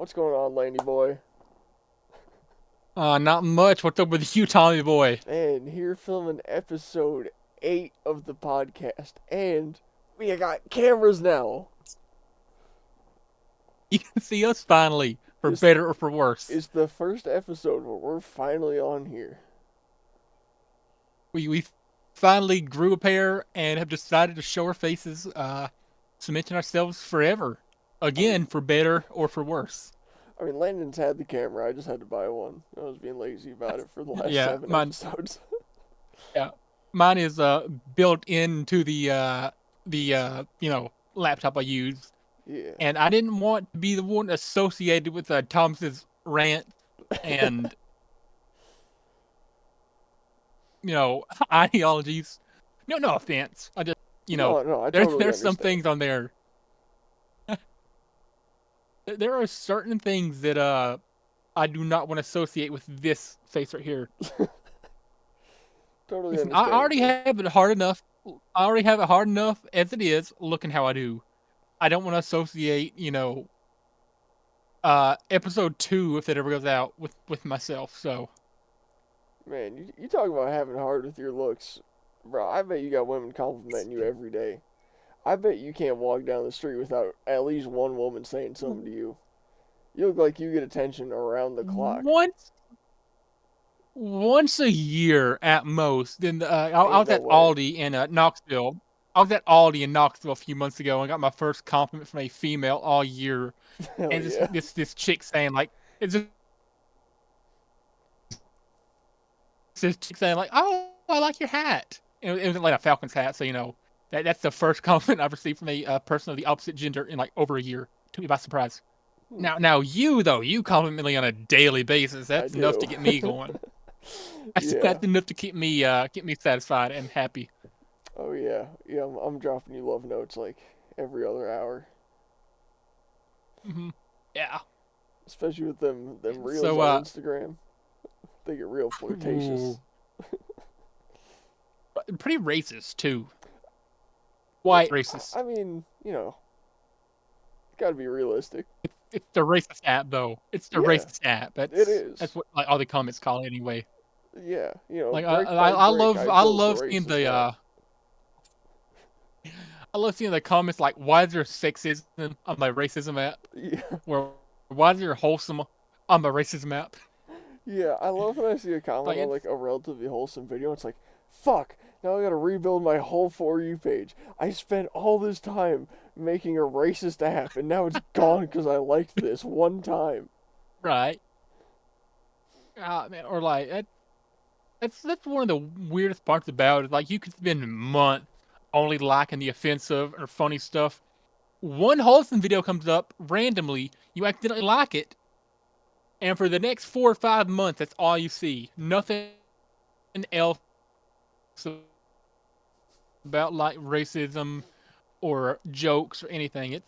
What's going on, Laney boy? Not much. What's up with you, Tommy boy? Man, here filming episode 8 of the podcast, and we got cameras now. You can see us finally, for This better or for worse. is the first episode where we're finally on here. We finally grew a pair and have decided to show our faces, cementing ourselves forever. I mean, Again, for better or for worse. Landon's had the camera, I just had to buy one. I was being lazy about it for the last Yeah, 7 mine. episodes. Yeah, mine is built into the laptop I use, Yeah. and I didn't want to be the one associated with Thomas's rant and ideologies. No offense. I just, No, no, I there's totally there's some understand. things on there. There are certain things that I do not want to associate with this face right here. Totally Listen, I already understandable. have it hard enough. I already have it hard enough as it is. Looking how I do. I don't want to associate, episode 2 if it ever goes out with myself. So Man, you talk about having hard with your looks. Bro, I bet you got women complimenting you every day. I bet you can't walk down the street without at least one woman saying something to you. You look like you get attention around the clock. once once a year at most. Then I Ain't was no at way. Aldi in Knoxville. I was at Aldi in Knoxville a few months ago and got my first compliment from a female all year. Hell And this yeah. this this chick saying like, it's just this chick saying like, "Oh, I like your hat." It was like a Falcons hat, so that's the first compliment I've received from a person of the opposite gender in like over a year. Took me by surprise. Hmm, Now you though, you compliment me on a daily basis. I That's enough do. to get me going. That's Yeah. that's enough to keep me satisfied and happy. Oh yeah. Yeah, I'm dropping you love notes like every other hour. Hmm. Yeah. Especially with them reels So on Instagram. They get real ooh, flirtatious. pretty racist too. Yeah, White racist. I mean, gotta be realistic. It's the racist app though. It's the Yeah, racist app. it That's is. what like all the comments call it anyway. Yeah, Like break by break, I I built the love seeing racist the app. I love seeing the comments like, why is there sexism on my racism app? Yeah, Where why is there wholesome on my racism app? yeah. I love when I see a comment Like on it's like a relatively wholesome video. It's like, fuck. Now I gotta rebuild my whole For You page. I spent all this time making a racist app, and now it's gone because I liked this one time. right. Man, or like that's one of the weirdest parts about it. Like you could spend months only liking the offensive or funny stuff. One wholesome video comes up randomly, you accidentally like it, and for the next 4 or 5 months, that's all you see. Nothing else about like racism or jokes or anything.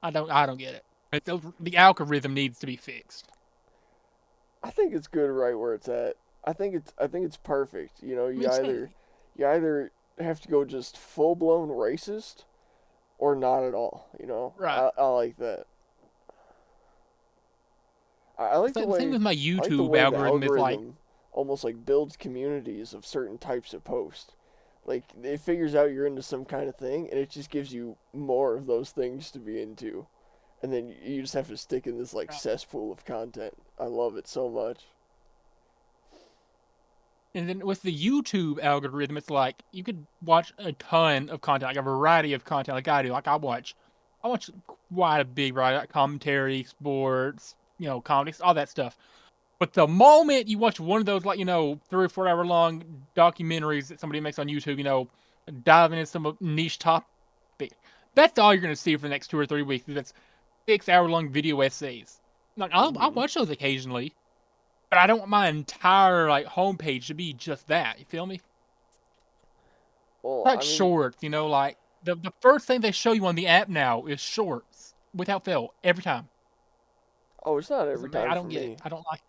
I don't get it. The algorithm needs to be fixed. I think it's good right where it's at. I think it's perfect. I mean, You either have to go just full blown racist or not at all. right. I like that. I like the The thing way with my I like the YouTube way the algorithm is like, algorithm almost like builds communities of certain types of posts. Like it figures out you're into some kind of thing, and it just gives you more of those things to be into, and then you just have to stick in this like cesspool of content. I love it so much. and then with the YouTube algorithm, it's like you could watch a ton of content, like a variety of content, like I do. Like I watch quite a big variety, like commentary, sports, comics, all that stuff. But the moment you watch one of those, like 3 or 4 hour long documentaries that somebody makes on YouTube, diving into some niche topic, that's all you're gonna see for the next 2 or 3 weeks. That's 6 hour long video essays. Like I'll Hmm. watch those occasionally, but I don't want my entire like homepage to be just that. You feel me? Well, Like I mean, shorts, like the first thing they show you on the app now is shorts without fail every time. oh, it's not So, every man, time I for don't get it. me. I don't like.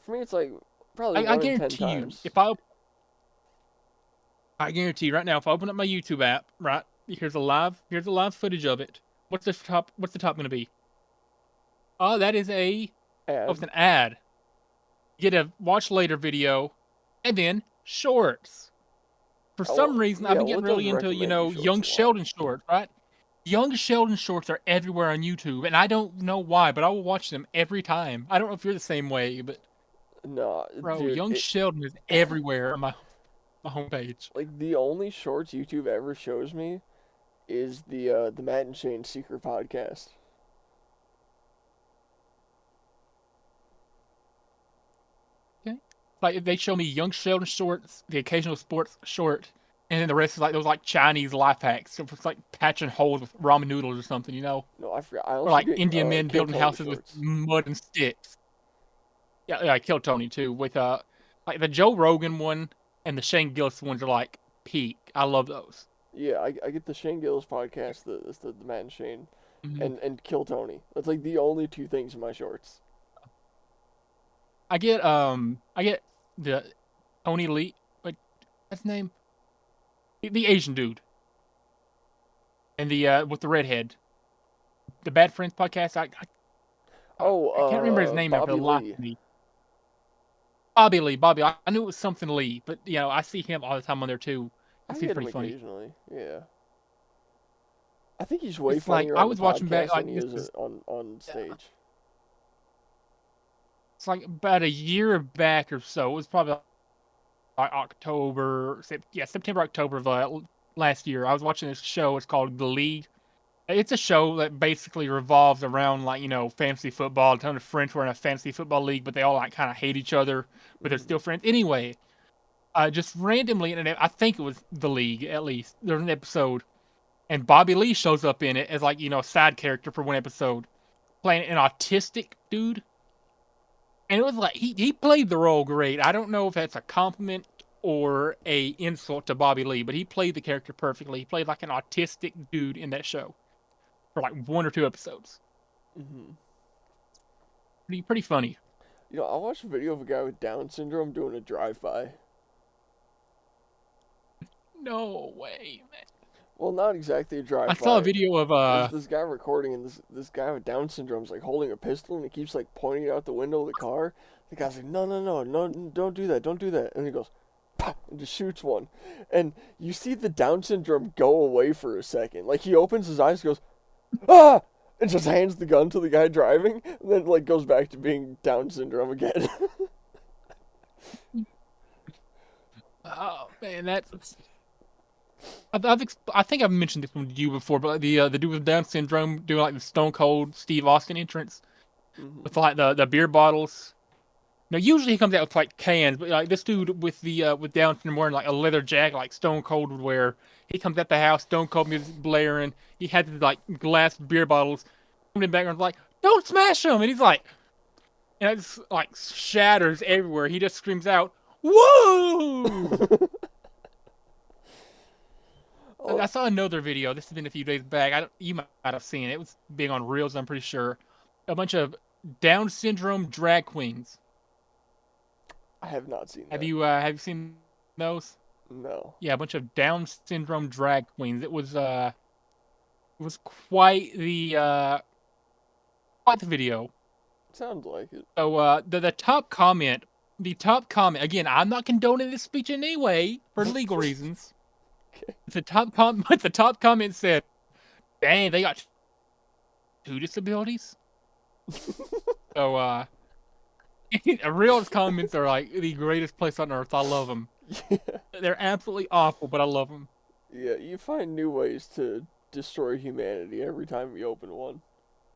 For me, it's like probably I one in ten guarantee you, times. I guarantee you right now, if I open up my YouTube app, right, here's a live footage of it. What's the top going to be? Oh, that is a Ad. it's an ad. Get a watch later video, and then shorts. For Oh, some reason, I've yeah, been well, getting it does really into, recommend you shorts Young a lot. Sheldon shorts, right? Young Sheldon shorts are everywhere on YouTube, and I don't know why, but I will watch them every time. I don't know if you're the same way, but No, bro, dude, Young Sheldon is everywhere on my homepage. like the only shorts YouTube ever shows me is the Matt and Shane Secret podcast. Okay. Like they show me Young Sheldon shorts, the occasional sports short, and then the rest is like those like Chinese life hacks. So it's like patching holes with ramen noodles or something, No, I forgot. I or also like get Indian men Kill building Tony houses with shorts. mud and sticks. Yeah, yeah, I killed Tony too. With like the Joe Rogan one and the Shane Gillis ones are like peak. I love those. Yeah, I get the Shane Gillis podcast, the Matt and Shane, Mhm. and Kill Tony. That's like the only two things in my shorts. I get the Tony Lee. Wait, that's his name. The Asian dude and the with the redhead, the Bad Friends podcast. Oh, I can't remember his name now for the Bobby life Lee. of me. Bobby Lee. Bobby. I knew it was something Lee, but I see him all the time on there too. I He's get him pretty funny. occasionally. Yeah, I think he's way It's like funnier I on the was watching back podcast than like he this is is on yeah, stage. it's like about a year back or so. It was probably like September, October of last year. I was watching this show. It's called The League. It's a show that basically revolves around like fantasy football. A ton of friends were in a fantasy football league, but they all like kind of hate each other, but they're Hmm. still friends anyway. Just randomly I think it was The League at least. There's an episode, and Bobby Lee shows up in it as like a side character for one episode, playing an autistic dude. And it was like he played the role great. I don't know if that's a compliment or a insult to Bobby Lee, but he played the character perfectly. He played like an autistic dude in that show for like one or two episodes. Hmm. Pretty funny. I watched a video of a guy with Down syndrome doing a drive-by. No way, man. Well, not exactly a I saw a drive-by. video of There's this guy recording, and this guy with Down syndrome's like holding a pistol, and he keeps like pointing it out the window of the car. The guy's like, no, no, no, no, don't do that, don't do that. And he goes, "Pah," and just shoots one. And you see the Down syndrome go away for a second. Like he opens his eyes, goes, ah, and just hands the gun to the guy driving, and then like goes back to being Down syndrome again. oh man, that's I think I've mentioned this one to you before, but like, the dude with Down syndrome doing like the Stone Cold Steve Austin entrance Hmm. with like the beer bottles. Now, usually he comes out with like cans, but like this dude with the with Down syndrome wearing like a leather jacket, like Stone Cold would wear. He comes at the house, Stone Cold music blaring. He had these like glass beer bottles. In the background, like, "Don't smash them!" And he's like, and it's like shatters everywhere. He just screams out, "Whoa!" I Oh, saw another video. This has been a few days back. You might have seen it. It was big on Reels, I'm pretty sure. A bunch of Down syndrome drag queens. I have not seen Have that. you seen those? No. Yeah, a bunch of Down syndrome drag queens. It was quite the video. Sounds like it. So the top comment again. I'm not condoning this speech in any way for legal reasons. Okay. The top comment said, "Dang, they got two disabilities." So real comments are like the greatest place on earth. I love them. Yeah. They're absolutely awful, but I love them. Yeah, you find new ways to destroy humanity every time you open one.